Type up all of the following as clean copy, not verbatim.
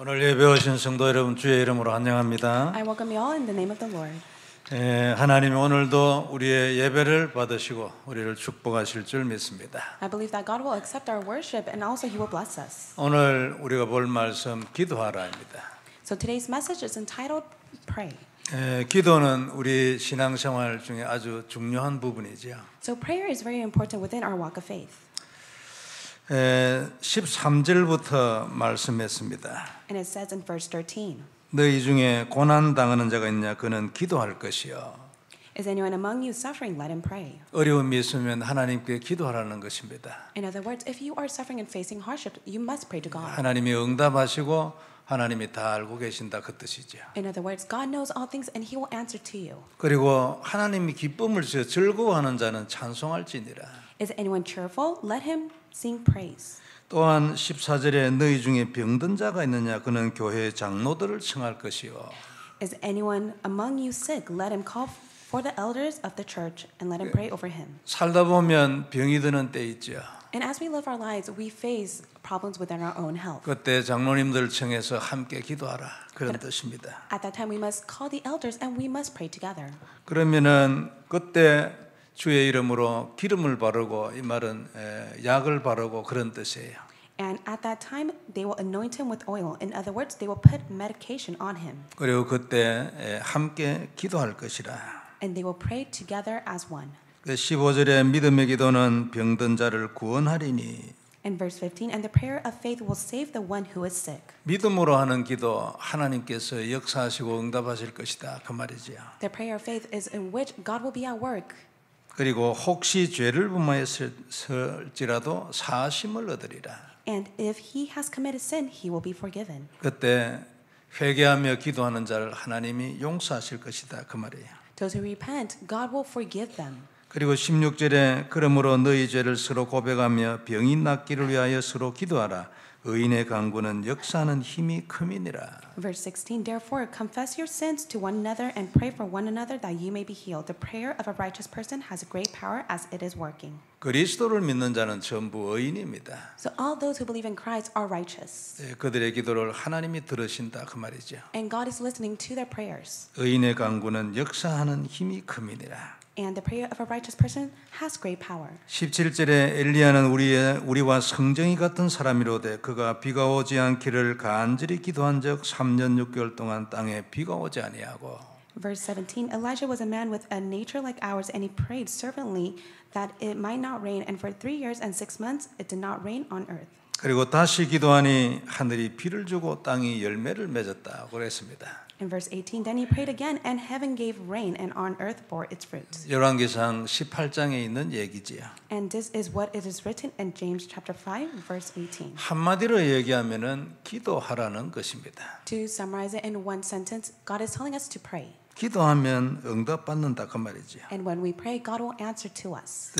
오늘 예배 오신 성도 여러분 주의 이름으로 환영합니다. I welcome you all in the name of the Lord. 하나님이 오늘도 우리의 예배를 받으시고 우리를 축복하실 줄 믿습니다. I believe that God will accept our worship and also He will bless us. 오늘 우리가 볼 말씀 기도하라입니다. So today's message is entitled Pray. 기도는 우리 신앙생활 중에 아주 중요한 부분이죠. So prayer is very important within our walk of faith. 13절부터 말씀했습니다. And it says in verse 13, 너희 중에 고난 당하는 자가 있냐 그는 기도할 것이요. Is anyone among you suffering? Let him pray. 어려움이 있으면 하나님께 기도하라는 것입니다. In other words, if you are suffering and facing hardship, you must pray to God. 하나님이 응답하시고 하나님이 다 알고 계신다 그 뜻이죠. In other words, God knows all things and He will answer to you. 그리고 하나님이 기쁨을 주어 즐거워하는 자는 찬송할지니라. Is anyone cheerful? Let him sing praise. 또한 14절에 너희 중에 병든 자가 있느냐 그는 교회 장로들을 청할 것이요. Is anyone among you sick? Let him call for the elders of the church and let him pray over him. 살다 보면 병이 드는 때 있죠. And as we live our lives, we face problems within our own health. 그때 장로님들 청해서 함께 기도하라 그런 뜻입니다. At that time, we must call the elders and we must pray together. 그러면은 그때 주의 이름으로 기름을 바르고 이 말은 약을 바르고 그런 뜻이에요. And at that time, they will anoint him with oil. In other words, they will put medication on him. 그리고 그때 함께 기도할 것이라. And they will pray together as one. 15절에 믿음의 기도는 병든 자를 구원하리니. In verse 15, and the prayer of faith will save the one who is sick. 믿음으로 하는 기도 하나님께서 역사하시고 응답하실 것이다 그 말이지요. The prayer of faith is in which God will be at work. 그리고 혹시 죄를 범하였을지라도 사심을 얻으리라. And if he has committed sin, he will be forgiven. 그때 회개하며 기도하는 자를 하나님이 용서하실 것이다 그 말이에요. Those who repent, God will forgive them. 그리고 16절에 그러므로 너희 죄를 서로 고백하며 병이 낫기를 위하여 서로 기도하라. 의인의 간구는 역사하는 힘이 큼이니라. Verse 16, therefore confess your sins to one another and pray for one another that you may be healed. The prayer of a righteous person has a great power as it is working. 그리스도를 믿는 자는 전부 의인입니다. So all those who believe in Christ are righteous. 그들의 기도를 하나님이 들으신다 그 말이죠. And God is listening to their prayers. 의인의 간구는 역사하는 힘이 큼이니라. And the prayer of a righteous person has great power. 17절에 엘리야는 우리와 성정이 같은 사람이로되 그가 비가 오지 않기를 간절히 기도한 적 3년 6개월 동안 땅에 비가 오지 아니하고. Verse 17, Elijah was a man with a nature like ours, and he prayed fervently that it might not rain, and for 3 years and 6 months it did not rain on earth. 그리고 다시 기도하니 하늘이 비를 주고 땅이 열매를 맺었다고 그랬습니다. In verse 18, then he prayed again, and heaven gave rain, and on earth bore its fruits. 열왕기상 18장에 있는 얘기지요. And this is what it is written in James chapter 5, verse 18. 한마디로 얘기하면은 기도하라는 것입니다. To summarize it in one sentence, God is telling us to pray. 기도하면 응답받는다 그 말이죠. And when we pray, God will answer to us.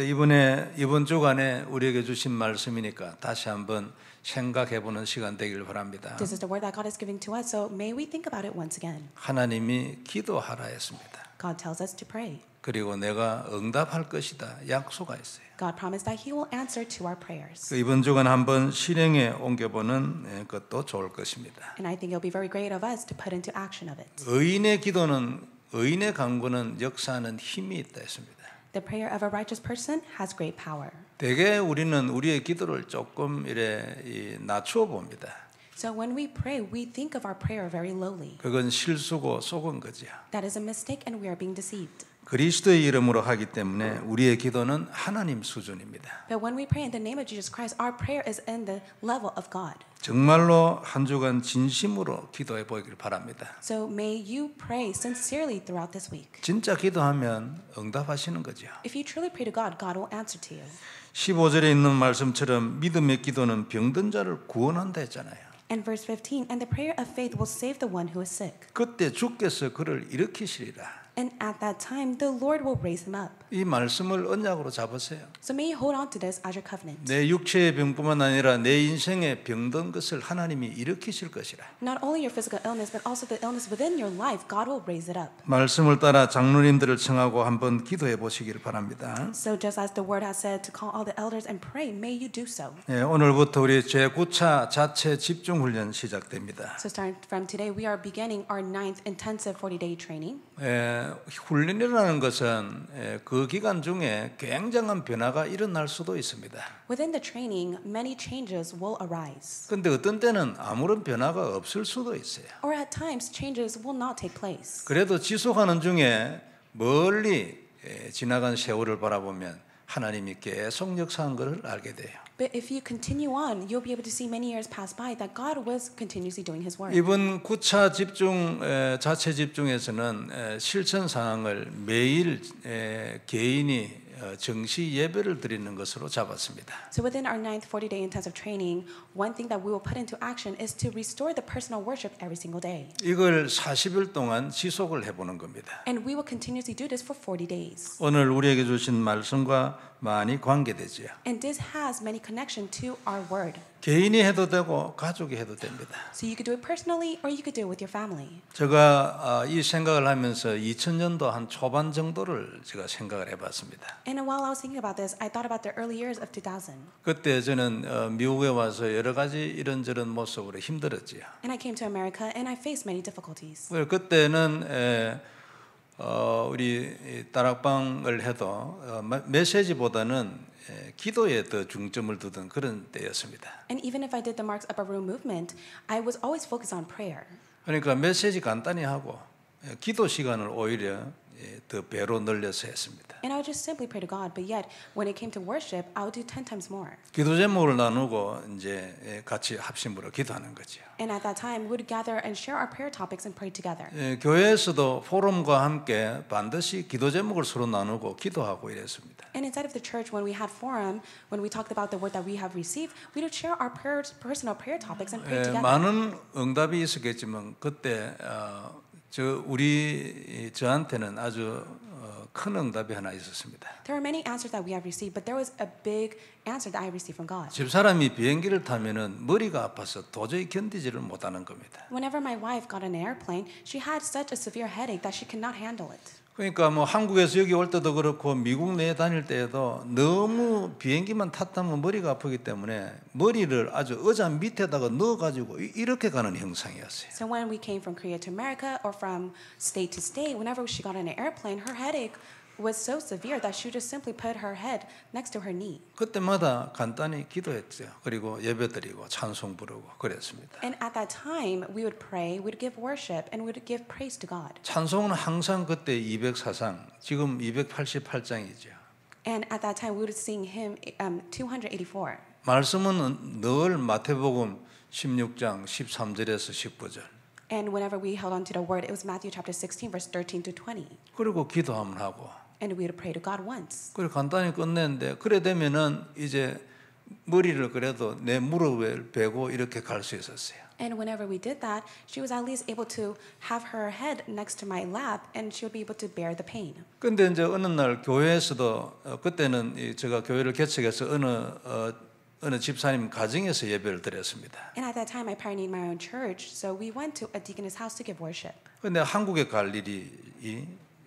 이번 주간에 우리에게 주신 말씀이니까 다시 한번 생각해보는 시간 되길 바랍니다. This is the word that God is giving to us, so may we think about it once again. 하나님이 기도하라 했습니다. God tells us to pray. 그리고 내가 응답할 것이다 약속하였어요. God promised that He will answer to our prayers. 이번 주간 한번 실행에 옮겨보는 것도 좋을 것입니다. And I think it'll be very great of us to put into action of it. 의인의 간구는 역사하는 힘이 있다 했습니다. The prayer of a righteous person has great power. 대개 우리는 우리의 기도를 조금 이래 낮추어 봅니다. So when we pray, we think of our prayer very lowly. 그건 실수고 속은 거죠. That is a mistake and we are being deceived. 그리스도의 이름으로 하기 때문에 우리의 기도는 하나님 수준입니다. But when we pray in the name of Jesus Christ, our prayer is in the level of God. 정말로 한 주간 진심으로 기도해 보기를 바랍니다. So may you pray sincerely throughout this week. 진짜 기도하면 응답하시는 거죠. If you truly pray to God, God will answer to you. 15절에 있는 말씀처럼 믿음의 기도는 병든 자를 구원한다 했잖아요. And verse 15, and the prayer of faith will save the one who is sick. 그때 주께서 그를 일으키시리라. And at that time, the Lord will raise him up. 이 말씀을 언약으로 잡으세요. So may you hold on to this as your covenant. 내 육체의 병뿐만 아니라 내 인생에 병든 것을 하나님이 일으키실 것이라. Not only your physical illness, but also the illness within your life, God will raise it up. 말씀을 따라 장로님들을 청하고 한번 기도해 보시기를 바랍니다. So just as the word has said to call all the elders and pray, may you do so. 예, 오늘부터 우리 제9차 자체 집중 훈련 시작됩니다. So starting from today, we are beginning our 9th intensive 40-day training. 훈련이라는 것은 그 기간 중에 굉장한 변화가 일어날 수도 있습니다. Within the training, many changes will arise. 그런데 어떤 때는 아무런 변화가 없을 수도 있어요. Or at times, changes will not take place. 그래도 지속하는 중에 멀리 지나간 세월을 바라보면 하나님이 계속 역사한 것을 알게 돼요. But if you continue on, you'll be able to see many years pass by that God was continuously doing His work. 이번 9차 집중 자체 집중에서는 실천 상황을 매일 개인이 정시 예배를 드리는 것으로 잡았습니다. So within our 9th 40-day intensive training, one thing that we will put into action is to restore the personal worship every single day. 이걸 40일 동안 지속을 해보는 겁니다. And we will continuously do this for 40 days. 오늘 우리에게 주신 말씀과 많이 관계되지요. And this has many connection to our word. 개인이 해도 되고 가족이 해도 됩니다. So you could do it personally or you could do it with your family. 제가 이 생각을 하면서 2000년도 한 초반 정도를 제가 생각을 해봤습니다. And while I was thinking about this, I thought about the early years of 2000. 그때 저는 미국에 와서 여러 가지 이런저런 모습으로 힘들었지요. And I came to America and I faced many difficulties. 그때는 우리 다락방을 해도 메시지보다는 기도에 더 중점을 두던 그런 때였습니다. And even if I did the Mark's Upper Room movement, I was always focused on prayer. 그러니까 메시지 간단히 하고 기도 시간을 오히려 더 배로 늘려서 했습니다. And I would just simply pray to God, but yet when it came to worship, I would do 10 times more. 기도 제목을 나누고 이제 같이 합심으로 기도하는 거죠. And at that time, we would gather and share our prayer topics and pray together. 교회에서도 포럼과 함께 반드시 기도 제목을 서로 나누고 기도하고 이랬습니다. And inside of the church, when we had forum, when we talked about the word that we have received, we would share our personal prayer topics and pray together. 많은 응답이 있었겠지만 그때 저한테는 아주 큰 응답이 하나 있었습니다. There are many answers that we have received, but there was a big answer that I received from God. 집사람이 비행기를 타면은 머리가 아파서 도저히 견디지를 못하는 겁니다. Whenever my wife got on an airplane, she had such a severe headache that she could not handle it. 그러니까 뭐 한국에서 여기 올 때도 그렇고 미국 내에 다닐 때에도 너무 비행기만 탔다면 머리가 아프기 때문에 머리를 아주 의자 밑에다가 넣어가지고 이렇게 가는 형상이었어요. So when we came from Korea to America or from state to state, whenever she got on an airplane, her headache was so severe that she would just simply put her head next to her knee. 그때마다 간단히 기도했죠. 그리고 예배드리고 찬송 부르고 그랬습니다. And at that time, we would pray, we'd give worship, and we'd give praise to God. 찬송은 항상 그때 204장, 지금 288장이죠. And at that time, we would sing hymn 284. 말씀은 늘 마태복음 16장 13절에서 19절. And whenever we held on to the word, it was Matthew chapter 16, verse 13 to 20. 그리고 기도하면 하고. And we would pray to God once. 그래 간단히 끝냈는데 그래 되면은 이제 머리를 그래도 내 무릎을 베고 이렇게 갈 수 있었어요. And whenever we did that, she was at least able to have her head next to my lap, and she would be able to bear the pain. 근데 이제 어느 날 교회에서도 그때는 제가 교회를 개척해서 어느 집사님 가정에서 예배를 드렸습니다. And at that time, I pioneered my own church, so we went to a deaconess house to give worship. 근데 한국에 갈 일이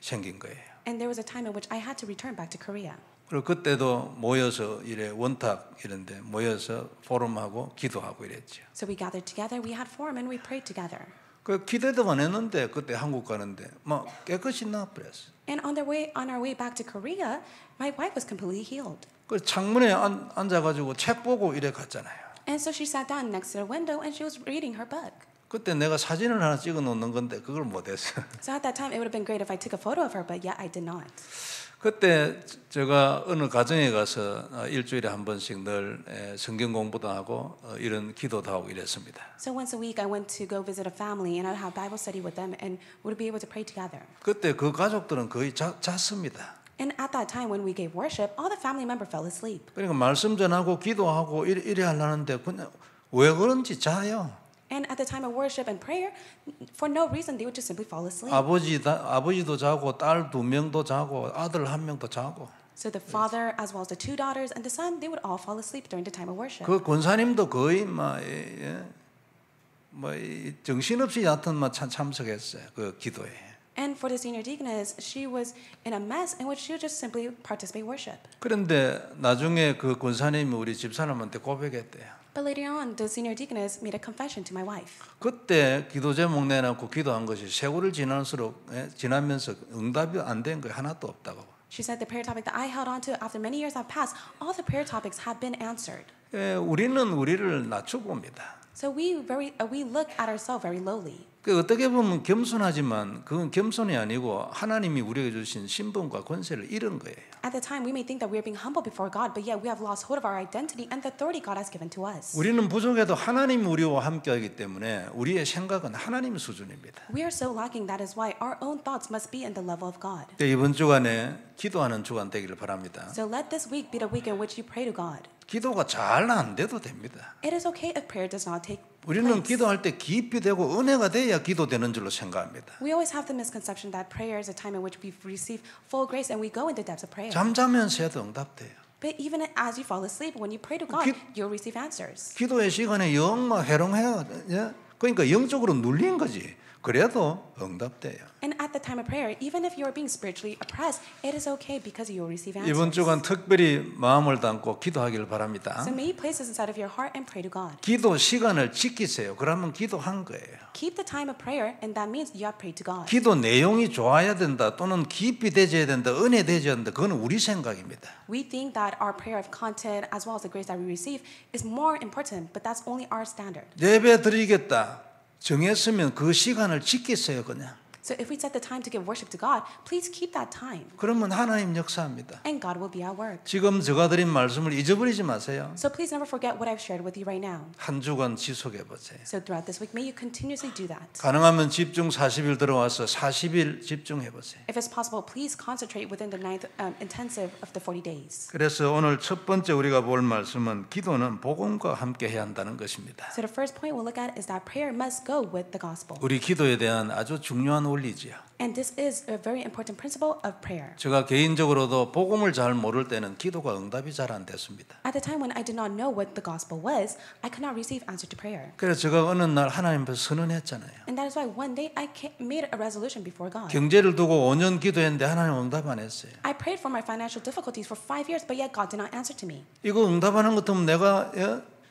생긴 거예요. And there was a time in which I had to return back to Korea. 그리고 그때도 모여서 이래 원탁 이런데 모여서 포럼하고 기도하고 이랬죠. So we gathered together, we had forum, and we prayed together. 그 기대도 안 했는데 그때 한국 가는데 막 깨끗이 나버렸어. And on our way back to Korea, my wife was completely healed. 그 창문에 앉아가지고 책 보고 이래 갔잖아요. And so she sat down next to the window and she was reading her book. 그때 내가 사진을 하나 찍어 놓는 건데 그걸 못했어. So at that time, it would have been great if I took a photo of her, but yet I did not. 그때 제가 어느 가정에 가서 일주일에 한 번씩 늘 성경 공부도 하고 이런 기도도 하고 이랬습니다. So once a week, I went to go visit a family, and I'd have Bible study with them, and would be able to pray together. 그때 그 가족들은 거의 잤습니다. And at that time, when we gave worship, all the family members fell asleep. 그러니까 말씀 전하고 기도하고 이래 하려는데 그냥 왜 그런지 자요. And at the time of worship and prayer, for no reason, they would just simply fall asleep. 아버지도 자고 딸 2명도 자고 아들 1명도 자고. So the father, as well as the 2 daughters and the son, they would all fall asleep during the time of worship. 그 권사님도 거의 정신없이 하여튼 참석했어요. 그 기도에. And for the senior deaconess, she was in a mess in which she would just simply participate in worship. 그런데 나중에 그 권사님이 우리 집사람한테 고백했대요. But later on, the senior deaconess made a confession to my wife. 그때 기도 제목 내놓고 기도한 것이 세월을 지나면서 응답이 안 된 거 하나도 없다고. She said the prayer topic that I held on to after many years have passed, all the prayer topics have been answered. 우리는 우리를 낮춰봅니다. So we look at ourselves very lowly. 그 어떻게 보면 겸손하지만 그건 겸손이 아니고 하나님이 우리에게 주신 신분과 권세를 잃은 거예요. At the time, we may think that we are being humble before God, but yet we have lost hold of our identity and the authority God has given to us. 우리는 부족해도 하나님이 우리와 함께하기 때문에 우리의 생각은 하나님 수준입니다. We are so lacking. That is why our own thoughts must be in the level of God. 이번 주간에 기도하는 주간 되기를 바랍니다. So let this week be the week in which you pray to God. 기도가 잘 안 돼도 됩니다. It is okay if prayer does not take 우리는 place. 기도할 때 깊이 되고 은혜가 돼야 기도되는 줄로 생각합니다. We always have the misconception that prayer is a time in which we receive full grace and we go in the depths of prayer. 잠자면서 해도 응답돼요. But even as you fall asleep, when you pray to God, you'll receive answers. 기도의 시간에 영 해롱해야 그러니까 영적으로 눌린 거지. 그래도 응답돼요. And at the time of prayer, even if you are being spiritually oppressed, it is okay because you will receive answers. 이번 주간 특별히 마음을 담고 기도하기를 바랍니다. So may you place this inside of your heart and pray to God. 기도 시간을 지키세요. 그러면 기도한 거예요. Keep the time of prayer, and that means you have prayed to God. 기도 내용이 좋아야 된다 또는 깊이 되져야 된다 은혜 되져야 된다 그건 우리 생각입니다. We think that our prayer of content as well as the grace that we receive is more important, but that's only our standard. 예배 드리겠다 정했으면 그 시간을 지키세요 그냥. So if we set the time to give worship to God, please keep that time, 그러면 하나님 역사합니다. and God will be at work. 지금 제가 드린 말씀을 잊어버리지 마세요. So please never forget what I've shared with you right now. 한 주간 지속해 보세요. So throughout this week, may you continuously do that. 가능하면 집중 40일 들어와서 40일 집중해 보세요. If it's possible, please concentrate within the 9th intensive of the 40 days. 그래서 오늘 첫 번째 우리가 볼 말씀은 기도는 복음과 함께 해야 한다는 것입니다. So the first point we'll look at is that prayer must go with the gospel. 우리 기도에 대한 아주 중요한 원리지요. And this is a very important principle of prayer. 제가 개인적으로도 복음을 잘 모를 때는 기도가 응답이 잘 안 됐습니다. At the time when I did not know what the gospel was, I could not receive answer to prayer. 그래서 제가 어느 날 하나님 앞에 선언했잖아요. And that is why one day I made a resolution before God. 경제를 두고 5년 기도했는데 하나님 응답 안 했어요. I prayed for my financial difficulties for 5 years, but yet God did not answer to me. 이거 응답하는 것 같으면 내가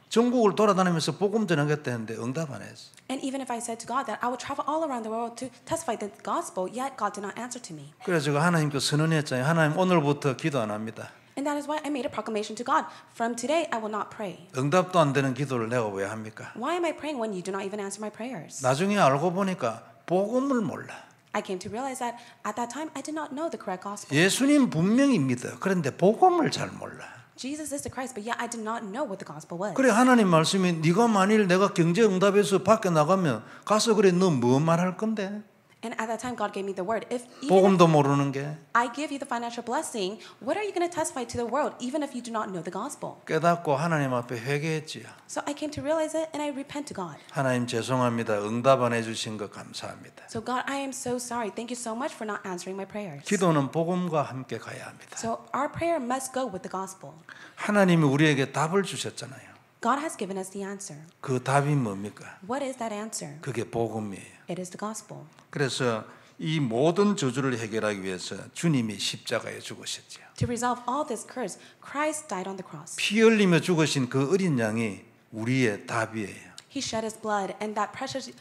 전국을 돌아다니면서 복음 전하겠다 했는데 응답 안 했어. And even if I said to God that I would travel all around the world to testify the gospel, yet God did not answer to me. 그래서 제가 하나님께 선언했잖아요. 하나님 오늘부터 기도 안 합니다. And that is why I made a proclamation to God. From today, I will not pray. 응답도 안 되는 기도를 내가 왜 합니까? Why am I praying when you do not even answer my prayers? 나중에 알고 보니까 복음을 몰라. I came to realize that at that time, I did not know the correct gospel. 예수님 분명히 믿어. 그런데 복음을 잘 몰라. Jesus is the Christ, but yet I did not know what the gospel was. 그래 하나님 말씀이 네가 만일 내가 경제 응답에서 밖에 나가면 가서 그래 너 뭐 말할 건데? And at that time, God gave me the word. If even if 복음도 모르는 게 I give you the financial blessing, what are you going to testify to the world, even if you do not know the gospel? 깨닫고 하나님 앞에 회개했지요. So I came to realize it, and I repent to God. 하나님 죄송합니다. 응답 안 해주신 것 감사합니다. So God, I am so sorry. Thank you so much for not answering my prayers. 기도는 복음과 함께 가야 합니다. So our prayer must go with the gospel. 하나님이 우리에게 답을 주셨잖아요. God has given us the answer. 그 답이 뭡니까? What is that answer? 그게 복음이에요. It is the gospel. 그래서 이 모든 저주를 해결하기 위해서 주님이 십자가에 죽으셨죠. To resolve all this curse, Christ died on the cross. 피 흘리며 죽으신 그 어린 양이 우리의 답이에요. He shed his blood, and that precious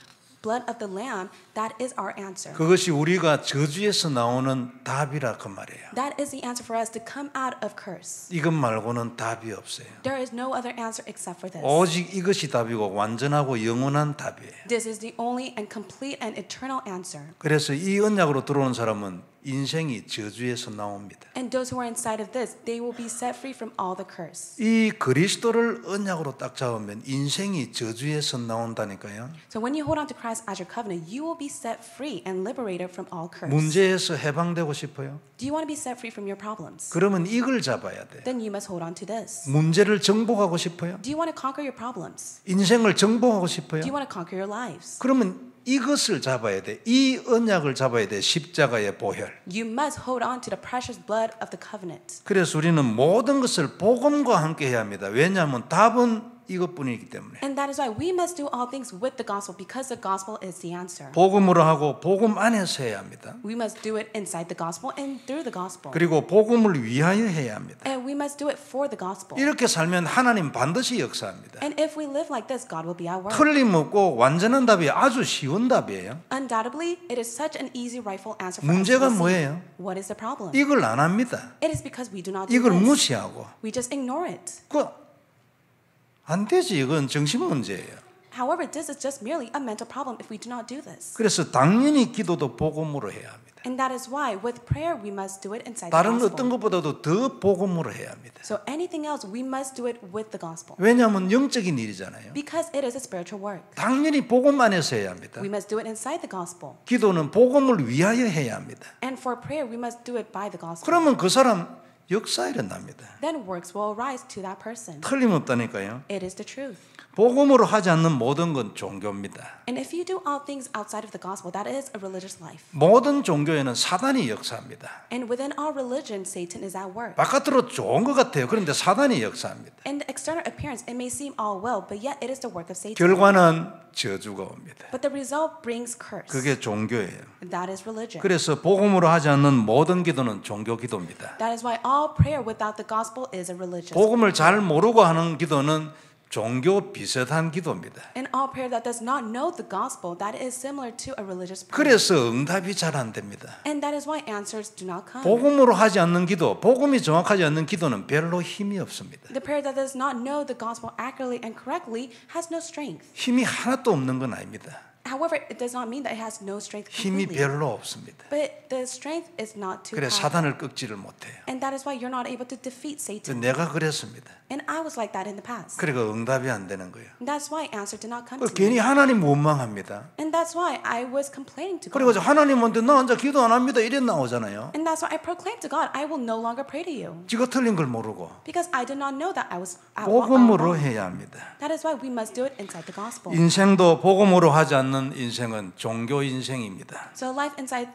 blood of the lamb, that is our answer. 그것이 우리가 저주에서 나오는 답이라 그 말이에요. That is the answer for us to come out of curse. 이것 말고는 답이 없어요. There is no other answer except for this. 오직 이것이 답이고 완전하고 영원한 답이에요. This is the only and complete and eternal answer. 그래서 이 언약으로 들어오는 사람은 인생이 저주에서 나옵니다. And those who are inside of this, they will be set free from all the curse. 이 그리스도를 언약으로 딱 잡으면 인생이 저주에서 나온다니까요. So when you hold on to Christ as your covenant, you will be set free and liberated from all curse. 문제에서 해방되고 싶어요? Do you want to be set free from your problems? 그러면 이걸 잡아야 돼. Then you must hold on to this. 문제를 정복하고 싶어요? Do you want to conquer your problems? 인생을 정복하고 싶어요? Do you want to conquer your lives? 그러면 이것을 잡아야 돼. 이 언약을 잡아야 돼. 십자가의 보혈. You must hold on to the precious blood of the covenant. 그래서 우리는 모든 것을 복음과 함께 해야 합니다. 왜냐하면 답은 이것뿐이기 때문에. And that is why we must do all things with the gospel because the gospel is the answer. 복음으로 하고 복음 안에서 해야 합니다. We must do it inside the gospel and through the gospel. 그리고 복음을 위하여 해야 합니다. And we must do it for the gospel. 이렇게 살면 하나님 반드시 역사합니다. And if we live like this, God will be at work. 틀림없고 완전한 답이 아주 쉬운 답이에요. Undoubtedly, it is such an easy, rightful answer for us to 문제가 receive. 뭐예요? What is the problem? 이걸 안 합니다. It is because we do not do 이걸 this. 무시하고. We just ignore it. 안 되지. 이건 정신 문제예요. However, this is just merely a mental problem if we do not do this. 그래서 당연히 기도도 복음으로 해야 합니다. And that is why with prayer we must do it inside the 다른 gospel. 어떤 것보다도 더 복음으로 해야 합니다. So anything else we must do it with the gospel. 왜냐하면 영적인 일이잖아요. Because it is a spiritual work. 당연히 복음 안에서 해야 합니다. We must do it inside the gospel. 기도는 복음을 위하여 해야 합니다. And for prayer we must do it by the gospel. 그러면 그 사람 역사 일어납니다. Then works will arise to that person. 틀림없다니까요. It is the truth. 복음으로 하지 않는 모든 건 종교입니다. And if you do all things outside of the gospel, that is a religious life. 모든 종교에는 사단이 역사합니다. And within our religion, Satan is at work. 바깥으로 좋은 것 같아요. 그런데 사단이 역사합니다. In the external appearance, it may seem all well, but yet it is the work of Satan. 결과는 저주가 옵니다. But the result brings curse. 그게 종교예요. That is religion. 그래서 복음으로 하지 않는 모든 기도는 종교 기도입니다. That is why all prayer without the gospel is a religious. 복음을 잘 모르고 하는 기도는 종교 비슷한 기도입니다. And all prayer that does not know the gospel, that is similar to a religious prayer. 그래서 응답이 잘 안 됩니다. And that is why answers do not come. 복음으로 하지 않는 기도, 복음이 정확하지 않는 기도는 별로 힘이 없습니다. The prayer that does not know the gospel accurately and correctly has no strength. 힘이 하나도 없는 건 아닙니다. However, it does not mean that it has no strength 힘이 completely. 별로 없습니다. But the strength is not too 그래 powerful. 사단을 꺾지를 못해요. And that is why you're not able to defeat Satan. 내가 그랬습니다. And I was like that in the past. 그러니까 응답이 안 되는 거예요. And that's why answer did not come to 괜히 me. 하나님 원망합니다. And that's why I was complaining to 그리고 God. 하나님한테 나 혼자 기도 안 합니다. 이래 나오잖아요. And that's why I proclaimed to God, I will no longer pray to you. 지가 틀린 걸 모르고 Because I did not know that I was 복음으로 wrong. 해야 합니다. That is why we must do it inside the gospel. 인생도 복음으로 하지 않는 인생은 종교 인생입니다. So life inside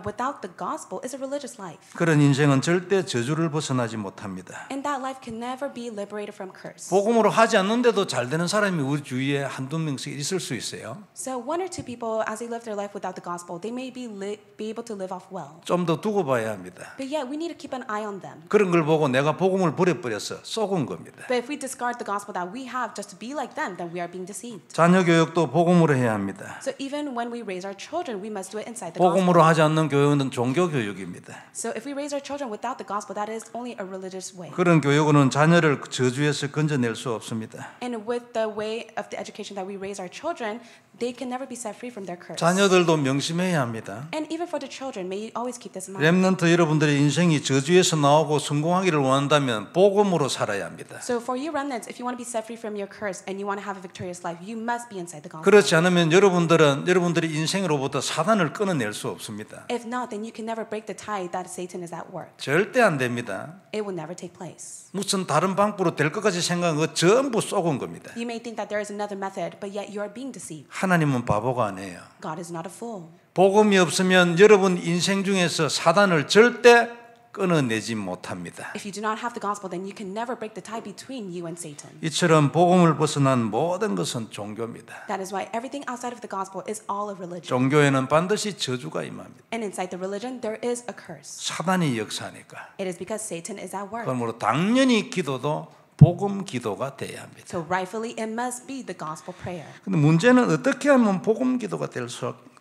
without the gospel is a religious life. 그런 인생은 절대 저주를 벗어나지 못합니다. And that life can never be liberated from curse. 복음으로 하지 않는데도 잘 되는 사람이 우리 주위에 한두 명씩 있을 수 있어요. So one or two people, as they live their life without the gospel, they may be able to live off well. 좀 더 두고 봐야 합니다. But yet we need to keep an eye on them. 그런 걸 보고 내가 복음을 버려버려서 속은 겁니다. But if we discard the gospel that we have just to be like them, then we are being deceived. 자녀 교육도 복음으로 해야 합니다. So even when we raise our children, we must do it inside the 복음으로 gospel. 하지 않는 교육은 종교 교육입니다. So if we raise our children without the gospel, that is only a religious way. 그런 교육은 자녀를 저주에서 건져낼 수 없습니다. And with the way of the education that we raise our children, they can never be set free from their curse. 자녀들도 명심해야 합니다. And even for the children, may you always keep this in mind. 렘넌트 여러분들의 인생이 저주에서 나오고 성공하기를 원한다면 복음으로 살아야 합니다. So for you remnants, if you want to be set free from your curse and you want to have a victorious life, you must be inside the gospel. 그렇지 않으면 여러분들의 인생으로부터 사단을 끊어낼 수 없습니다. If not, then you can never break the tie that Satan is at work. 절대 안 됩니다. It will never take place. 무슨 다른 방법으로 될 것까지 생각한 거 전부 속은 겁니다. You may think that there is another method, but yet you are being deceived. 하나님은 바보가 아니에요. God is not a fool. 복음이 없으면 여러분 인생 중에서 사단을 절대 끊어내지 못합니다. If you do not have the gospel, then you can never break the tie between you and Satan. 이처럼 복음을 벗어난 모든 것은 종교입니다. That is why everything outside of the gospel is all of religion. 종교에는 반드시 저주가 임합니다. And inside the religion, there is a curse. 사단이 역사하니까. It is because Satan is at work. 그러므로 당연히 기도도 복음 기도가 돼야 합니다. So rightfully, it must be the gospel prayer. 근데 문제는 어떻게 하면 복음 기도가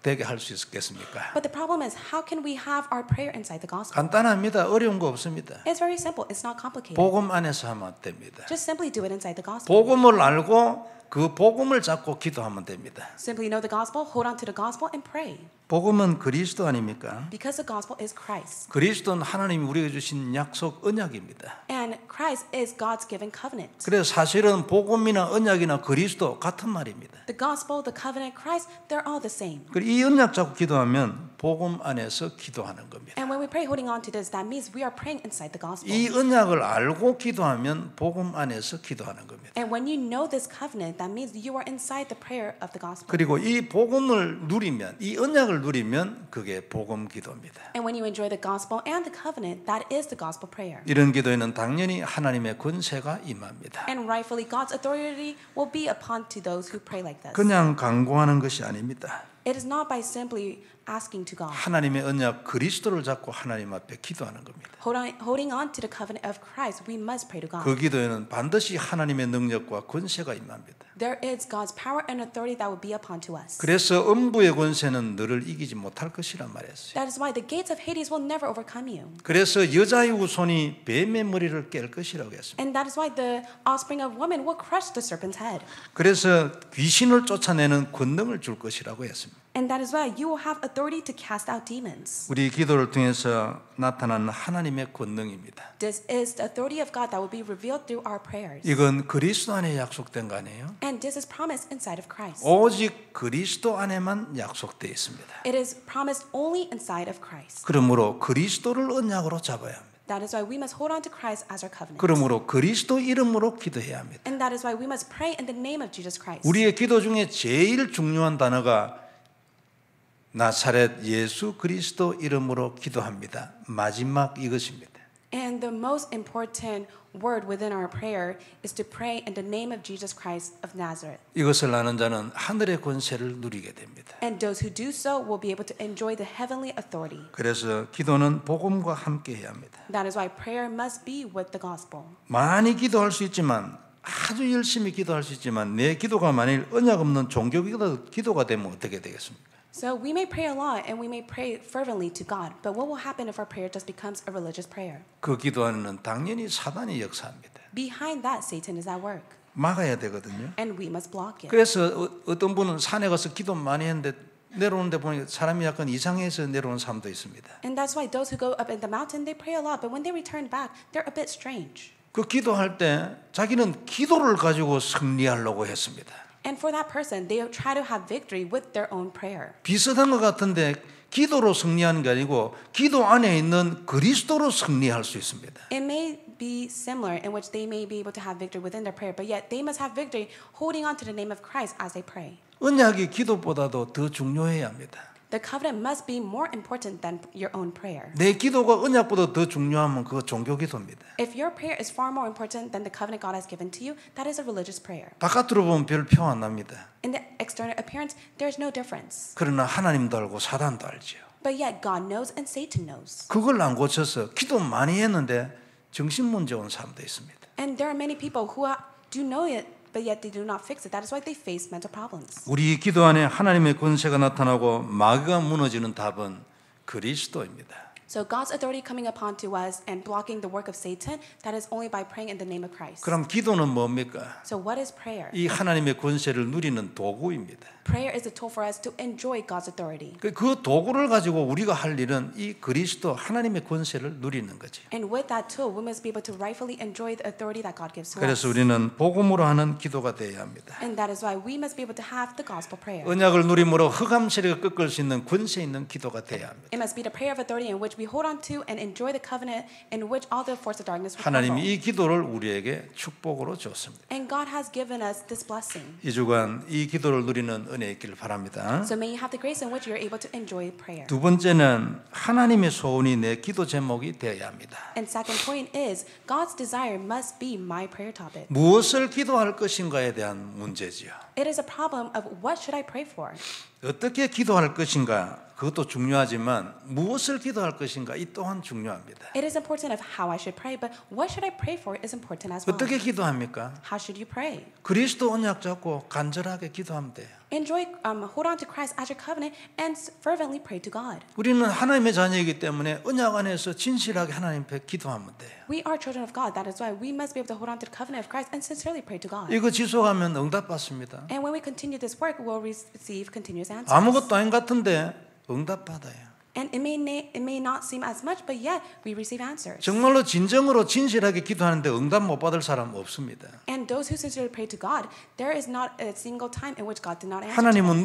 되게 할 수 있겠습니까? But the problem is, how can we have our prayer inside the gospel? 간단합니다. 어려운 거 없습니다. It's very simple. It's not complicated. 복음 안에서 하면 됩니다. Just simply do it inside the gospel. 복음을 알고 그 복음을 잡고 기도하면 됩니다. Simply know the gospel, hold on to the gospel, and pray. 복음은 그리스도 아닙니까? Because the gospel is Christ. 그리스도는 하나님이 우리에게 주신 약속 언약입니다. And Christ is God's given covenant. 그래서 사실은 복음이나 언약이나 그리스도 같은 말입니다. The gospel, the covenant, Christ, they're all the same. 그리고 이 언약 잡고 기도하면 복음 안에서 기도하는 겁니다. And when we pray holding on to this, that means we are praying inside the gospel. 이 언약을 알고 기도하면 복음 안에서 기도하는 겁니다. And when you know this covenant, that means you are inside the prayer of the gospel. 그리고 이 복음을 누리면, 이 언약을 누리면 그게 복음 기도입니다. And when you enjoy the gospel and the covenant, that is the gospel prayer. 이런 기도에는 당연히 하나님의 권세가 임합니다. And rightfully, God's authority will be upon to those who pray like this. 그냥 간구하는 것이 아닙니다. It is not by simply asking to God. 하나님의 언약 그리스도를 잡고 하나님 앞에 기도하는 겁니다. Holding on to the covenant of Christ, we must pray to God. 그 기도에는 반드시 하나님의 능력과 권세가 임합니다. There is God's power and authority that will be upon to us. 그래서 음부의 권세는 너를 이기지 못할 것이란 말이었어요. That is why the gates of Hades will never overcome you. 그래서 여자의 후손이 뱀의 머리를 깰 것이라고 했습니다. And that is why the offspring of woman will crush the serpent's head. 그래서 귀신을 쫓아내는 권능을 줄 것이라고 했습니다. And that is why you will have authority to cast out demons. 우리 기도를 통해서 나타나는 하나님의 권능입니다. This is the authority of God that will be revealed through our prayers. 이건 그리스도 안에 약속된 거 아니에요? And this is promised inside of Christ. 오직 그리스도 안에만 약속되어 있습니다. It is promised only inside of Christ. 그러므로 그리스도를 언약으로 잡아야 합니다. That is why we must hold on to Christ as our covenant. 그러므로 그리스도 이름으로 기도해야 합니다. And that is why we must pray in the name of Jesus Christ. 우리의 기도 중에 제일 중요한 단어가 나사렛 예수 그리스도 이름으로 기도합니다. 마지막 이것입니다. And the most important word within our prayer is to pray in the name of Jesus Christ of Nazareth. 이것을 아는 자는 하늘의 권세를 누리게 됩니다. And those who do so will be able to enjoy the heavenly authority. 그래서 기도는 복음과 함께 해야 합니다. That is why prayer must be with the gospel. 많이 기도할 수 있지만 아주 열심히 기도할 수 있지만 내 기도가 만일 언약 없는 종교 기도가 되면 어떻게 되겠습니까? So we may pray a lot and we may pray fervently to God, but what will happen if our prayer just becomes a religious prayer? 그 기도 안에는 당연히 사단이 역사합니다. Behind that, Satan is at work, 막아야 되거든요. and we must block it. 그래서 어떤 분은 산에 가서 기도 많이 했는데 내려오는데 보니까 사람이 약간 이상해서 내려오는 사람도 있습니다. And that's why those who go up in the mountain, they pray a lot, but when they return back, they're a bit strange. 그 기도할 때 자기는 기도를 가지고 승리하려고 했습니다. And for that person, they try to have victory with their own prayer. 비슷한 것 같은데 기도로 승리하는 게 아니고 기도 안에 있는 그리스도로 승리할 수 있습니다. It may be similar in which they may be able to have victory within their prayer, but yet they must have victory holding on to the name of Christ as they pray. 언약이 기도보다도 더 중요해야 합니다. The covenant must be more important than your own prayer. 내 기도가 언약보다 더 중요하면 그거 종교 기도입니다. If your prayer is far more important than the covenant God has given to you, that is a religious prayer. 바깥으로 보면 별 표 안 납니다. In the external appearance, there's no difference. 그러나 하나님도 알고 사단도 알지요. But yet God knows and Satan knows. 그걸 안 고쳐서 기도 많이 했는데 정신 문제 온 사람도 있습니다. And there are many people who do know it, but yet they do not fix it. That is why they face mental problems. 우리 기도 안에 하나님의 권세가 나타나고 마귀가 무너지는 답은 그리스도입니다. So God's authority coming upon to us and blocking the work of Satan, that is only by praying in the name of Christ. 그럼 기도는 뭡니까? So what is prayer? 이 하나님의 권세를 누리는 도구입니다. Prayer is a tool for us to enjoy God's authority. 그 도구를 가지고 우리가 할 일은 이 그리스도 하나님의 권세를 누리는 거지. And with that tool, we must be able to rightfully enjoy the authority that God gives to 그래서 us. 우리는 복음으로 하는 기도가 되어야 합니다. And that is why we must be able to have the gospel prayer. 언약을 누림으로 흑암 세력을 꺾을 수 있는 권세 있는 기도가 되어야 합니다. It must be the prayer of authority in which we hold on to and enjoy the covenant in which all the force of darkness will 하나님이 crumble. 이 기도를 우리에게 축복으로 줬습니다. And God has given us this blessing. 이 주간 이 기도를 누리는 은혜 있기를 바랍니다. So may you have the grace in which you're able to enjoy prayer. 두 번째는 하나님의 소원이 내 기도 제목이 되어야 합니다. And second point is God's desire must be my prayer topic. 무엇을 기도할 것인가에 대한 문제지요. It is a problem of what should I pray for? 어떻게 기도할 것인가 그것도 중요하지만 무엇을 기도할 것인가 이 또한 중요합니다. It is important of how I should pray, but what should I pray for is important as well. 어떻게 기도합니까? How should you pray? 그리스도 언약 잡고 간절하게 기도하면 돼요. Enjoy, hold on to Christ as your covenant and fervently pray to God. 우리는 하나님의 자녀이기 때문에 언약 안에서 진실하게 하나님 앞에 기도하면 돼요. We are children of God. That is why we must be able to hold on to the covenant of Christ and sincerely pray to God. 이거 지속하면 응답받습니다. And when we continue this work, we'll receive continuous answers. 아무것도 아닌 것 같은데 응답받아요. And it may not seem as much, but yet we receive answers. 정말로 진정으로 진실하게 기도하는데 응답 못 받을 사람 없습니다. And those who sincerely pray to God, there is not a single time in which God did not answer. 하나님은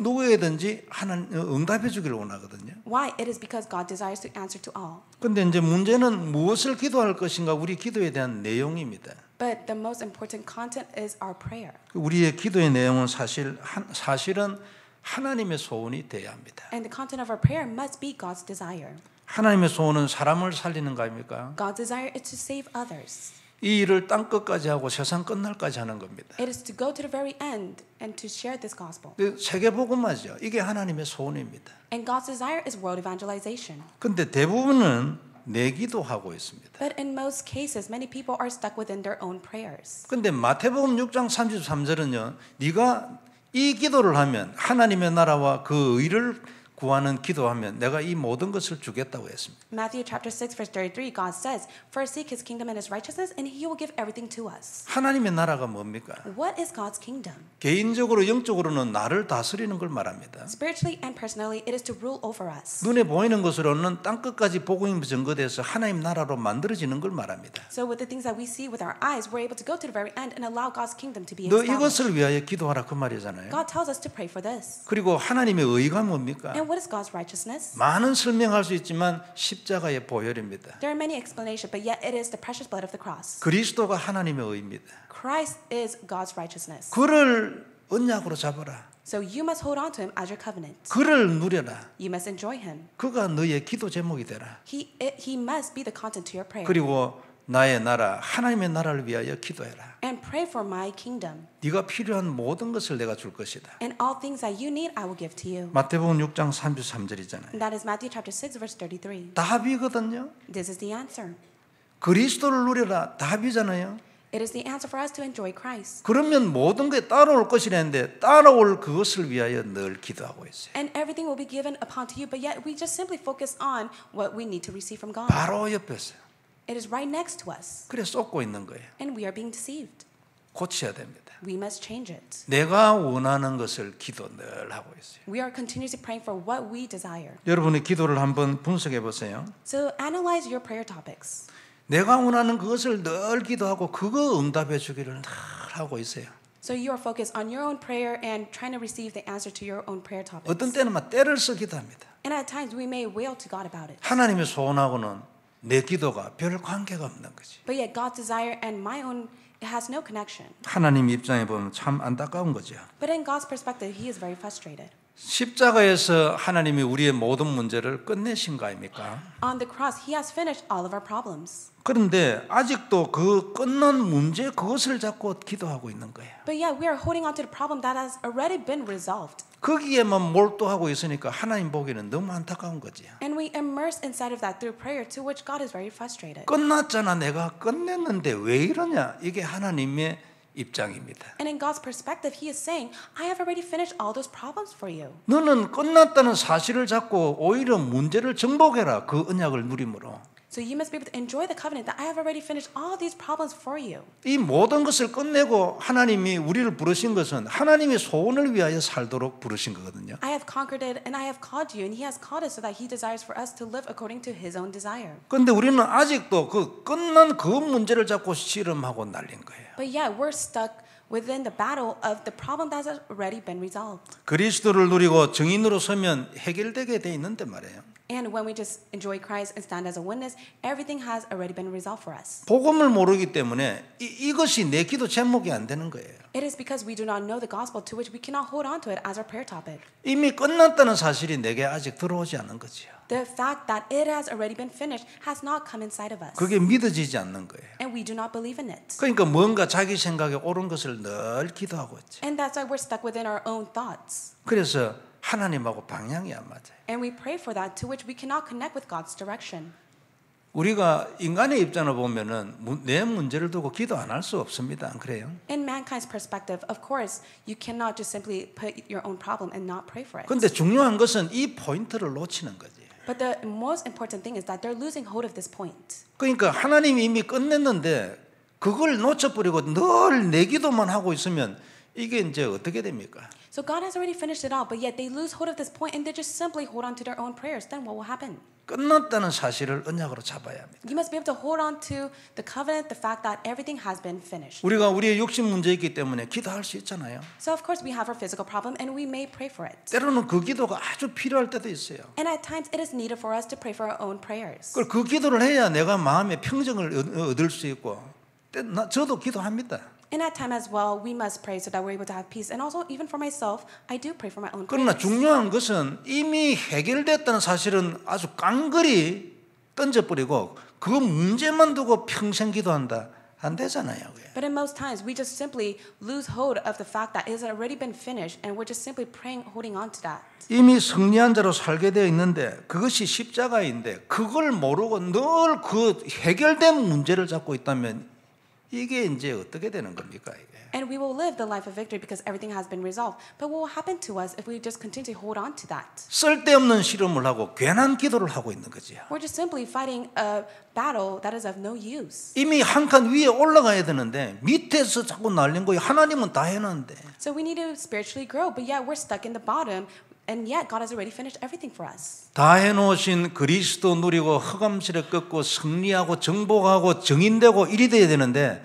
누구에든지 응답해 주기를 원하거든요. Why? It is because God desires to answer to all. 근데 이제 문제는 무엇을 기도할 것인가 우리 기도에 대한 내용입니다. But the most important content is our prayer. 우리의 기도의 내용은 사실은 하나님의 소원이 되어야 합니다. And the content of our prayer must be God's desire. 하나님의 소원은 사람을 살리는 거입니까? God's desire is to save others. 이 일을 땅 끝까지 하고 세상 끝날까지 하는 겁니다. It is to go to the very end and to share this gospel. 세계 복음화죠. 이게 하나님의 소원입니다. And God's desire is world evangelization. 근데 대부분은 내기도하고 있습니다. But in most cases, many people are stuck within their own prayers. 근데 마태복음 6장 33절은요. 네가 이 기도를 하면 하나님의 나라와 그 의를 구하는 기도하면 내가 이 모든 것을 주겠다고 했습니다. Matthew chapter 6 verse 33 God says, "First seek his kingdom and his righteousness and he will give everything to us." 하나님의 나라가 뭡니까? What is God's kingdom? 개인적으로 영적으로는 나를 다스리는 걸 말합니다. Spiritually and personally, it is to rule over us. 눈에 보이는 것으로는 땅 끝까지 복음이 전거돼서 하나님 나라로 만들어지는 걸 말합니다. So with the things that we see with our eyes, we're able to go to the very end and allow God's kingdom to be 너 established. 이것을 위하여 기도하라 그 말이잖아요. God tells us to pray for this. 그리고 하나님의 의가 뭡니까? And what is God's righteousness? 많은 설명할 수 있지만 십자가의 보혈입니다. There are many explanations, but yet it is the precious blood of the cross. 그리스도가 하나님의 의입니다. Christ is God's righteousness. 그를 언약으로 잡아라. So you must hold on to him as your covenant. 그를 누려라. You must enjoy him. 그가 너의 기도 제목이 되라. He must be the content to your prayer. 그리고 나의 나라, 하나님의 나라를 위하여 기도해라. And pray for my kingdom. 네가 필요한 모든 것을 내가 줄 것이다. And all things that you need, I will give to you. 마태복음 6장 33절이잖아요. And that is Matthew chapter 6 verse 33. 답이거든요. This is the answer. 그리스도를 누려라. 답이잖아요. It is the answer for us to enjoy Christ. 그러면 모든 게 따라올 것이라는데 따라올 그것을 위하여 늘 기도하고 있어요. And everything will be given upon to you, but yet we just simply focus on what we need to receive from God. 바로 옆에 있어요. It is right next to us. 그래 쏟고 있는 거예요. And we are being deceived. 고쳐야 됩니다. We must change it. 내가 원하는 것을 기도 늘 하고 있어요. We are continuously praying for what we desire. 여러분의 기도를 한번 분석해 보세요. So analyze your prayer topics. 내가 원하는 그것을 늘 기도하고 그거 응답해 주기를 늘 하고 있어요. So you are focused on your own prayer and trying to receive the answer to your own prayer topics. 어떤 때는 막 때를 쓰기도 합니다. And at times we may wail to God about it. 하나님의 소원하고는 내 기도가 별 관계가 없는 거지. But yet God's desire and my own, it has no connection. 하나님 입장에 보면 참 안타까운 거죠. But in God's perspective, He is very frustrated. 십자가에서 하나님이 우리의 모든 문제를 끝내신 거 아닙니까? On the cross, He has finished all of our problems. 그런데 아직도 그 끝난 문제 그것을 잡고 기도하고 있는 거예요. But yet we are holding on to the problem that has already been resolved. 거기에만 몰두하고 있으니까 하나님 보기에는 너무 안타까운 거지. And we immerse inside of that through prayer, to which God is very frustrated. 끝났잖아. 내가 끝냈는데 왜 이러냐? 이게 하나님의 입장입니다. And in God's perspective, He is saying, I have already finished all those problems for you. 너는 끝났다는 사실을 잡고 오히려 문제를 정복해라. 그 언약을 누림으로. So you must be able to enjoy the covenant that I have already finished all these problems for you. 이 모든 것을 끝내고 하나님이 우리를 부르신 것은 하나님의 소원을 위하여 살도록 부르신 거거든요. I have conquered it and I have called you, and He has called us so that He desires for us to live according to His own desire. 그런데 우리는 아직도 그 끝난 그 문제를 잡고 씨름하고 날린 거예요. But yet we're stuck within the battle of the problem that has already been resolved. 그리스도를 누리고 증인으로 서면 해결되게 돼 있는데 말이에요. And when we just enjoy Christ and stand as a witness, everything has already been resolved for us. 복음을 모르기 때문에 이것이 내 기도 제목이 안 되는 거예요. It is because we do not know the gospel, to which we cannot hold on to it as our prayer topic. 이미 끝났다는 사실이 내게 아직 들어오지 않은 거지요. The fact that it has already been finished has not come inside of us. 그게 믿어지지 않는 거예요. And we do not believe in it. 그러니까 뭔가 자기 생각에 옳은 것을 늘 기도하고 있지. And that's why we're stuck within our own thoughts. 그래서 하나님하고 방향이 안 맞아요. And we pray for that, to which we cannot connect with God's direction. 우리가 인간의 입장을 보면은 내 문제를 두고 기도 안 할 수 없습니다. 안 그래요? In mankind's perspective, of course, you cannot just simply put your own problem and not pray for it. 그런데 중요한 것은 이 포인트를 놓치는 거지. But the most important thing is that they're losing hold of this point. 그러니까 하나님이 이미 끝냈는데 그걸 놓쳐버리고 늘 내 기도만 하고 있으면 이게 이제 어떻게 됩니까? So God has already finished it all, but yet they lose hold of this point and they just simply hold on to their own prayers. Then what will happen? 끝났다는 사실을 언약으로 잡아야 합니다. You must be able to hold on to the covenant, the fact that everything has been finished. 우리가 우리의 욕심 문제 있기 때문에 기도할 수 있잖아요. So of course we have our physical problem and we may pray for it. 때로는 그 기도가 아주 필요할 때도 있어요. And at times it is needed for us to pray for our own prayers. 그 기도를 해야 내가 마음의 평정을 얻을 수 있고 저도 기도합니다. And at time as well, we must pray so that we're able to have peace. And also, even for myself, I do pray for my own 그러나 prayers. 중요한 것은 이미 해결됐다는 사실은 아주 깡그리 던져버리고 그 문제만 두고 평생 기도한다. 안 되잖아요. But in most times, we just simply lose hold of the fact that it has already been finished, and we're just simply praying, holding on to that. 이미 승리한 자로 살게 되어 있는데 그것이 십자가인데 그걸 모르고 늘 그 해결된 문제를 잡고 있다면 이게 이제 어떻게 되는 겁니까? 이게? And we will live the life of victory because everything has been resolved. But what will happen to us if we just continue to hold on to that? 쓸데없는 실험을 하고 괜한 기도를 하고 있는 거지요. We're just simply fighting a battle that is of no use. 이미 한 칸 위에 올라가야 되는데 밑에서 자꾸 날린 거예요. 하나님은 다 해놨는데. So we need to spiritually grow, but yet we're stuck in the bottom. And yet God has already finished everything for us. 다 해놓으신 그리스도 누리고 흑암실에 꺾고 승리하고 정복하고 정인되고 이리 돼야 되는데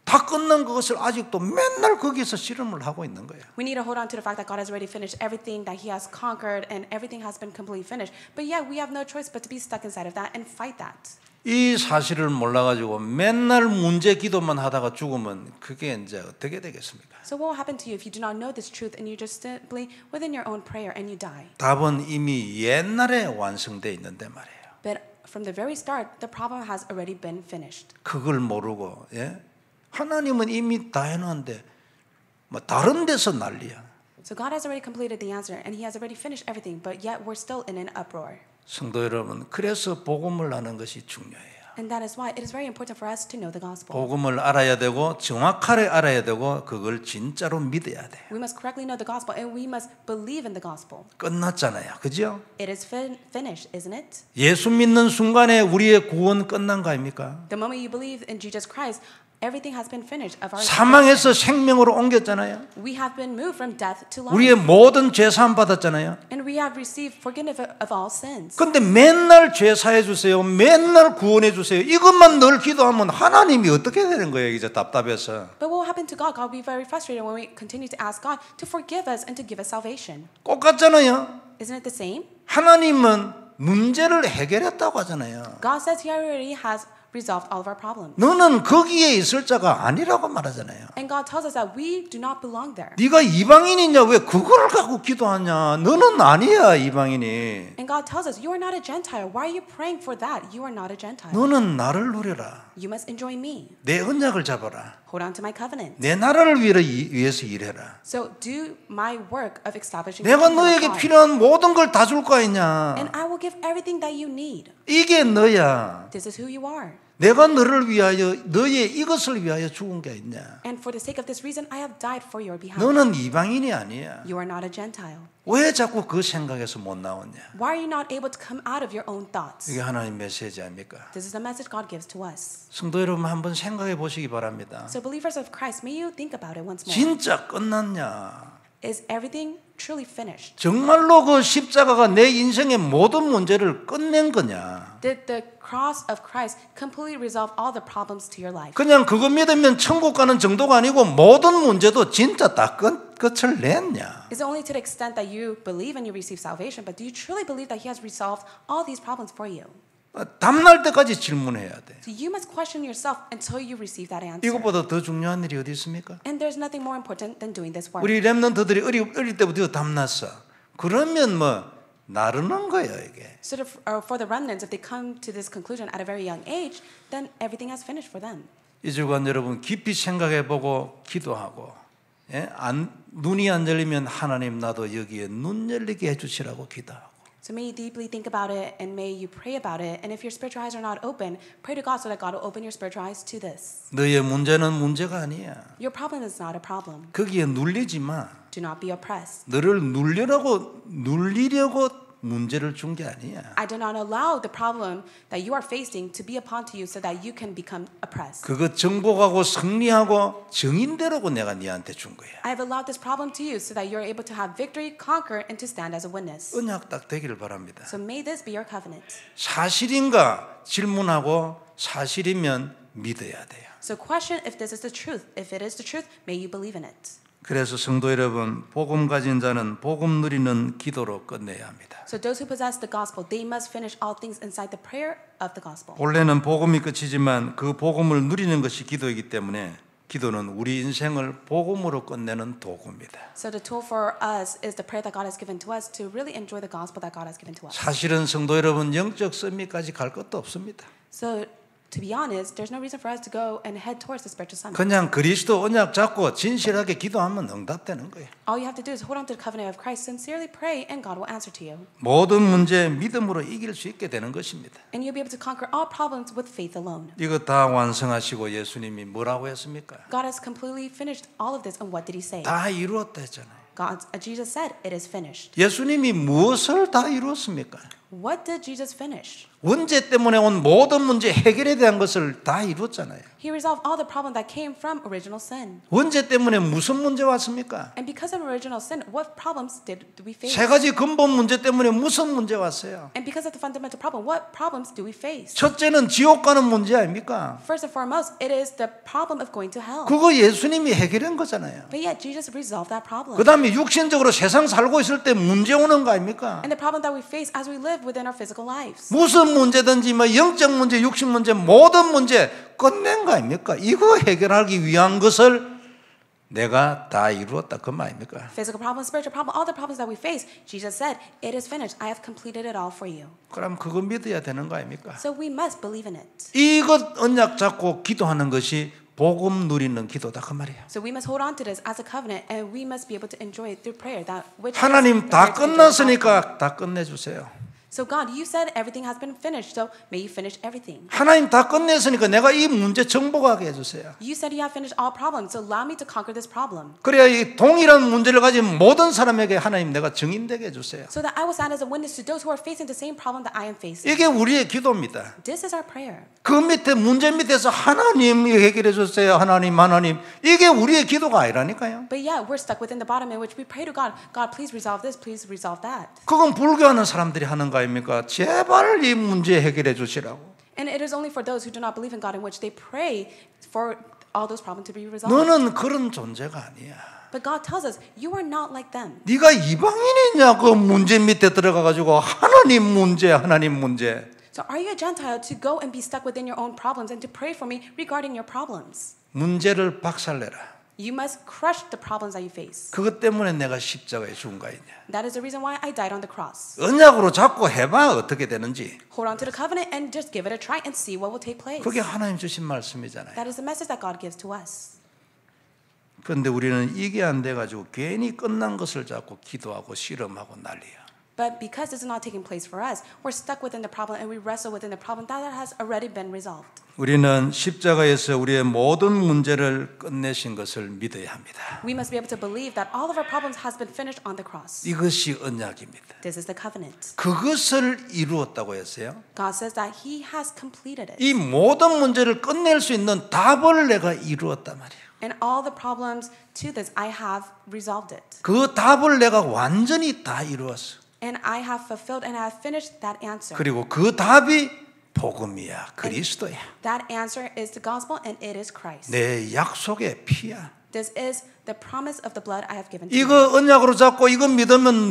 다 끝난 그것을 아직도 맨날 거기서 실험을 하고 있는 거예요. We need to hold on to the fact that God has already finished everything that He has conquered and everything has been completely finished. But yet we have no choice but to be stuck inside of that and fight that. 이 사실을 몰라가지고 맨날 문제 기도만 하다가 죽으면 그게 이제 어떻게 되겠습니까? So what will happen to you if you do not know this truth and you just simply within your own prayer and you die? 답은 이미 옛날에 완성되어 있는데 말이에요. But from the very start, the problem has already been finished. 그걸 모르고 하나님은 이미 다 해놨는데 뭐 다른 데서 난리야. So God has already completed the answer and He has already finished everything, but yet we're still in an uproar. 성도 여러분, 그래서 복음을 아는 것이 중요해요. And that is why it is very important for us to know the gospel. 복음을 알아야 되고 정확하게 알아야 되고 그걸 진짜로 믿어야 돼요. We must correctly know the gospel and we must believe in the gospel. 끝났잖아요. 그죠? It is finished, isn't it? 예수 믿는 순간에 우리의 구원 끝난 거 아닙니까? The moment you believe in Jesus Christ, everything has been finished of our 사망에서 생명으로 옮겼잖아요. We have been moved from death to life. 우리의 모든 죄 사함 받았잖아요. And we have received forgiveness of all sins. 근데 맨날 죄 사해 주세요. 맨날 구원해 주세요. 이것만 늘 기도하면 하나님이 어떻게 되는 거예요? 이제 답답해서. But what will happen to God? God will be very frustrated when we continue to ask God to forgive us and to give us salvation. 똑같잖아요. Isn't it the same? 하나님은 문제를 해결했다고 하잖아요. God says He already has resolved all of our problems. 너는 거기에 있을 자가 아니라고 말하잖아요. And God tells us that we do not belong there. 네가 이방인이냐 왜 그걸 갖고 기도하냐? 너는 아니야 이방인이. And God tells us you are not a Gentile. Why are you praying for that? You are not a Gentile. 너는 나를 누려라. You must enjoy me. 내 언약을 잡아라. Hold on to my covenant. 내 나라를 위해서 일해라. So do my work of establishing. 내가 the kingdom of 너에게 God. 필요한 모든 걸 다 줄 거 아니냐? And I will give everything that you need. 이게 너야. This is who you are. 내가 너를 위하여 너의 이것을 위하여 죽은 게 있냐? And for the sake of this reason, I have died for your behalf. 너는 이방인이 아니야. You are not a Gentile. 왜 자꾸 그 생각에서 못 나오냐? Why are you not able to come out of your own thoughts? 이게 하나님 메시지 아닙니까? This is the message God gives to us. 성도 여러분 한번 생각해 보시기 바랍니다. So believers of Christ, may you think about it once more. 진짜 끝났냐? Is everything truly finished? 정말로 그 십자가가 내 인생의 모든 문제를 끝낸 거냐? Did the cross of Christ completely resolve all the problems to your life? 그냥 그거 믿으면 천국 가는 정도가 아니고 모든 문제도 진짜 다 끝을 냈냐? Is it only to the extent that you believe and you receive salvation, but do you truly believe that He has resolved all these problems for you? 답날 때까지 질문해야 돼. So you must question yourself until you receive that answer. 이것보다 더 중요한 일이 어디 있습니까? And there's nothing more important than doing this work. 우리 렘넌트들이 어릴 때부터 답났어. 그러면 뭐 나르는 거예요 이게. So for the remnants, if they come to this conclusion at a very young age, then everything has finished for them. 이 주간 여러분 깊이 생각해보고 기도하고 눈이 안 열리면 하나님 나도 여기에 눈 열리게 해주시라고 기도하고 So may you deeply think about it and may you pray about it. And if your spiritual eyes are not open, pray to God so that God will open your spiritual eyes to this. 너의 문제는 문제가 아니야. Your problem is not a problem. 거기에 눌리지 마. Do not be oppressed. 너를 눌리려고 문제를 준 게 아니야. I do not allow the problem that you are facing to be upon to you so that you can become oppressed. 그거 정복하고 승리하고 정인되라고 내가 네한테 준 거야. I have allowed this problem to you so that you are able to have victory, conquer, and to stand as a witness. 언약 딱 되기를 바랍니다. So may this be your covenant. 사실인가 질문하고 사실이면 믿어야 돼요. So question if this is the truth. If it is the truth, may you believe in it. 그래서 성도 여러분, 복음 가진 자는 복음 누리는 기도로 끝내야 합니다. So those who possess the gospel, they must finish all things inside the prayer of the gospel. 본래는 복음이 끝이지만 그 복음을 누리는 것이 기도이기 때문에 기도는 우리 인생을 복음으로 끝내는 도구입니다. So the tool for us is the prayer that God has given to us to really enjoy the gospel that God has given to us. 사실은 성도 여러분 영적 선미까지 갈 것도 없습니다. So to be honest, there's no reason for us to go and head towards the spiritual summit. 그냥 그리스도 언약 잡고 진실하게 기도하면 응답되는 거예요. All you have to do is hold on to the covenant of Christ, sincerely pray, and God will answer to you. 모든 문제 믿음으로 이길 수 있게 되는 것입니다. And you'll be able to conquer all problems with faith alone. 이거 다 완성하시고 예수님이 뭐라고 했습니까? God has completely finished all of this, and what did He say? 다 이루었다 했잖아요. Jesus said, "It is finished." 예수님이 무엇을 다 이루었습니까? What did Jesus finish? 원죄 때문에 온 모든 문제 해결에 대한 것을 다 이뤘잖아요. He resolved all the problem that came from original sin. 원죄 때문에 무슨 문제 왔습니까? And because of original sin, what problems did we face? 세 가지 근본 문제 때문에 무슨 문제 왔어요? And because of the fundamental problem, what problems do we face? 첫째는 지옥 가는 문제 아닙니까? First and foremost, it is the problem of going to hell. 그거 예수님이 해결한 거잖아요. But yet, Jesus resolved that problem. 그 다음에 육신적으로 세상 살고 있을 때 문제 오는 거 아닙니까? And the problem that we face as we live within our physical lives. 무슨 문제든지 뭐 영적 문제, 육신 문제, 모든 문제 끝낸 거 아닙니까? 이거 해결하기 위한 것을 내가 다 이루었다 그 말 아닙니까? Physical problem, spiritual problem, all the problems that we face, Jesus said, "It is finished. I have completed it all for you." 그럼 그거 믿어야 되는 거 아닙니까? So we must believe in it. 이것 언약 잡고 기도하는 것이 복음 누리는 기도다 그 말이에요. So we must hold on to this as a covenant, and we must be able to enjoy it through prayer. That which 하나님 다 끝났으니까 다 끝내주세요. So God, you said everything has been finished, so may you finish everything. 하나님 다 끝냈으니까 내가 이 문제 정복하게 해주세요. You said you have finished all problems, so allow me to conquer this problem. 그래야 이 동일한 문제를 가진 모든 사람에게 하나님 내가 증인되게 해주세요. So that I will stand as a witness to those who are facing the same problem that I am facing. 이게 우리의 기도입니다. This is our prayer. 그 밑에 문제 밑에서 하나님이 해결해 주세요. 하나님 이게 우리의 기도가 아니라니까요. But yeah, we're stuck within the bottom in which we pray to God. God, please resolve this. Please resolve that. 그건 불교하는 사람들이 하는 거 아닙니까? 제발 이 문제 해결해 주시라고. And it is only for those who do not believe in God in which they pray for all those problems to be resolved. 너는 그런 존재가 아니야. But God tells us, you are not like them. 네가 이방인이냐 그 문제 밑에 들어가 가지고 하나님 문제. So are you a Gentile to go and be stuck within your own problems and to pray for me regarding your problems? 문제를 박살내라. You must crush the problems that you face. 그것 때문에 내가 십자가에 죽은 거 아니냐. That is the reason why I died on the cross. 언약으로 잡고 해봐 어떻게 되는지. Hold on to the covenant and just give it a try and see what will take place. 그게 하나님 주신 말씀이잖아요. That is the message that God gives to us. 그런데 우리는 이게 안 돼가지고 괜히 끝난 것을 잡고 기도하고 실험하고 난리야. But because this is not taking place for us, we're stuck within the problem and we wrestle within the problem that has already been resolved. 우리는 십자가에서 우리의 모든 문제를 끝내신 것을 믿어야 합니다. We must be able to believe that all of our problems has been finished on the cross. 이것이 언약입니다. This is the covenant. 그것을 이루었다고 했어요. God says that He has completed it. 이 모든 문제를 끝낼 수 있는 답을 내가 이루었단 말이에요. And all the problems to this, I have resolved it. 그 답을 내가 완전히 다 이루었어. And I have fulfilled and I have finished that answer. 그리고 그 답이 복음이야, 그리스도야. That answer is the gospel and it is Christ. 내 약속의 피야. This is the promise of the blood I have given to you. 이거 언약으로 잡고 이거 믿으면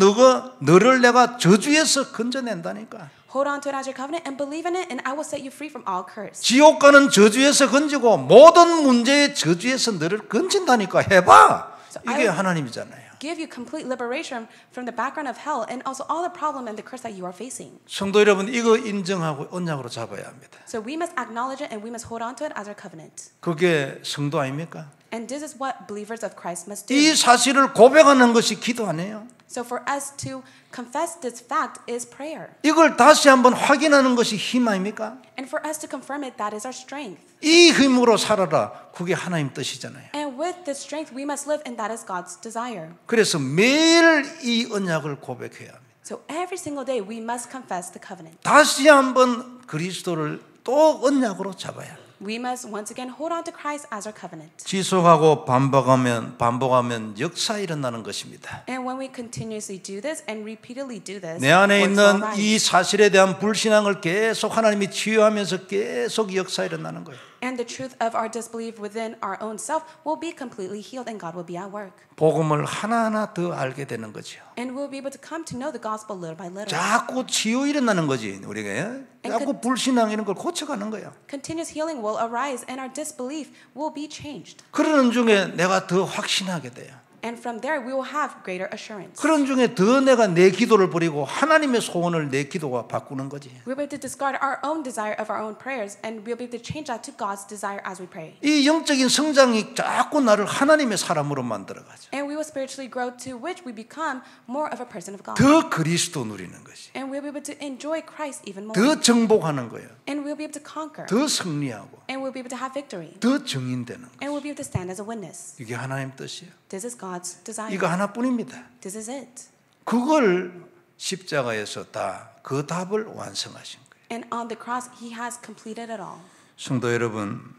너를 내가 저주에서 건져낸다니까. Hold on to it as your covenant and believe in it, and I will set you free from all curse. 지옥 가는 저주에서 건지고 모든 문제의 저주에서 너를 건진다니까. 해봐. 이게 하나님이잖아요. Give you complete liberation from the background of hell and also all the problem and the curse that you are facing. 성도 여러분, 이거 인정하고 언약으로 잡아야 합니다. So we must acknowledge it and we must hold on to it as our covenant. 그게 성도 아닙니까? And this is what believers of Christ must do. 이 사실을 고백하는 것이 기도 아니에요? So for us to confess this fact is prayer. 이걸 다시 한번 확인하는 것이 힘 아닙니까? And for us to confirm it, that is our strength. 이 힘으로 살아라. 그게 하나님 뜻이잖아요. And with this strength, we must live, and that is God's desire. 그래서 매일 이 언약을 고백해야 합니다. So every single day we must confess the covenant. 다시 한번 그리스도를 또 언약으로 잡아야 합니다. We must once again hold on to Christ as our covenant. 지속하고 반복하면 역사 일어나는 것입니다. And when we continuously do this and repeatedly do this, 내 안에 works will 있는 arise. 이 사실에 대한 불신앙을 계속 하나님이 치유하면서 계속 역사 일어나는 거예요. And the truth of our disbelief within our own self will be completely healed and God will be at work. 복음을 하나하나 더 알게 되는 거죠. And we'll be able to come to know the gospel little by little. 자꾸 치유 일어나는 거지 우리가. 자꾸 불신앙 이런 걸 고쳐가는 거야. Continuous healing will arise and our disbelief will be changed. 그러는 중에 내가 더 확신하게 돼요. And from there we will have greater assurance. 그런 중에 더 내가 내 기도를 버리고 하나님의 소원을 내 기도가 바꾸는 거지. We'll be able to discard our own desire of our own prayers and we'll be able to change that to God's desire as we pray. 이 영적인 성장이 자꾸 나를 하나님의 사람으로 만들어가죠. And we will spiritually grow to which we become more of a person of God. 더 그리스도 누리는 것이. And we'll be able to enjoy Christ even more. 더 정복하는 거예요. And we'll be able to conquer. 더 승리하고 And we'll be able to have victory. 더 증인되는 것. And we'll be able to stand as a witness. 이게 하나님 뜻이에요. This is God's desire. 이거 하나뿐입니다. This is it. 그걸 십자가에서 다 그 답을 완성하신 거예요. And on the cross, He has completed it all. 성도 여러분,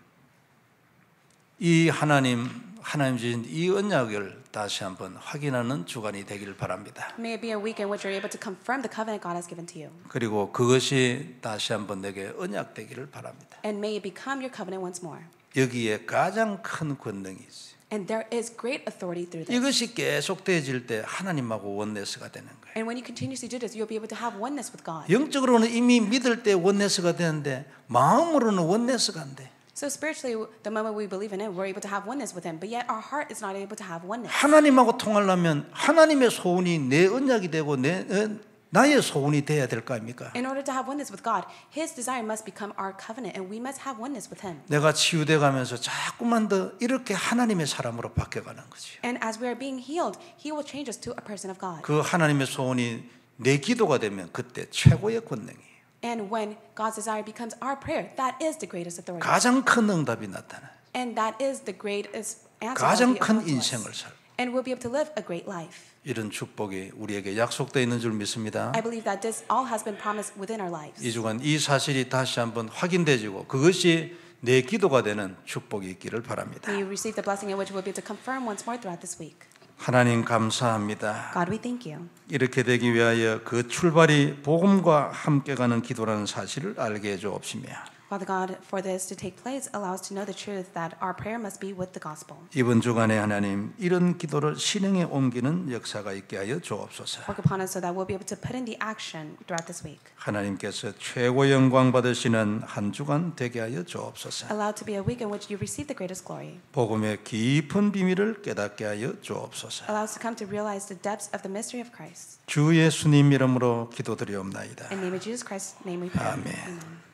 이 하나님 주신 이 언약을 다시 한번 확인하는 주간이 되기를 바랍니다. May it be a week in which you're able to confirm the covenant God has given to you. 그리고 그것이 다시 한번 내게 언약 되기를 바랍니다. And may it become your covenant once more. 여기에 가장 큰 권능이 있어요. And there is great authority through this. 이것이 계속되어질 때 하나님하고 원네스가 되는 거예요. And when you continuously do this, you'll be able to have oneness with God. 영적으로는 이미 믿을 때 원네스가 되는데 마음으로는 원네스가 안 돼. So spiritually, the moment we believe in Him, we're able to have oneness with Him. But yet our heart is not able to have oneness. 하나님하고 통하려면 하나님의 소원이 내 언약이 되고 나의 소원이 돼야 될 거 아닙니까? In order to have oneness with God, His desire must become our covenant, and we must have oneness with Him. 내가 치유돼 가면서 자꾸만 더 이렇게 하나님의 사람으로 바뀌어가는 거죠. And as we are being healed, He will change us to a person of God. 그 하나님의 소원이 내 기도가 되면 그때 최고의 권능이에요. And when God's desire becomes our prayer, that is the greatest authority. 가장 큰 응답이 나타나요. And that is the greatest answer. 가장 that 큰 will be 인생을 available to us. 살. And we'll be able to live a great life. 이런 축복이 우리에게 약속되어 있는 줄 믿습니다. I believe that this all has been promised within our lives. 이 주간 이 사실이 다시 한번 확인되지고 그것이 내 기도가 되는 축복이 있기를 바랍니다. May you receive the blessing in which we'll be able to confirm once more throughout this week. 하나님 감사합니다. God, we thank you. 이렇게 되기 위하여 그 출발이 복음과 함께 가는 기도라는 사실을 알게 해 주옵시며 Father God, for this to take place, allow us to know the truth that our prayer must be with the gospel. 이번 주간에 하나님 이런 기도를 실행에 옮기는 역사가 있게 하여 주옵소서. Work upon us so that we'll be able to put in the action throughout this week. 하나님께서 최고 영광 받으시는 한 주간 되게 하여 주옵소서. Allow it to be a week in which you receive the greatest glory. 복음의 깊은 비밀을 깨닫게 하여 주옵소서. Allow us to come to realize the depths of the mystery of Christ. 주 예수님 이름으로 기도드리옵나이다. In the name of Jesus Christ, name we pray. 아멘. Amen.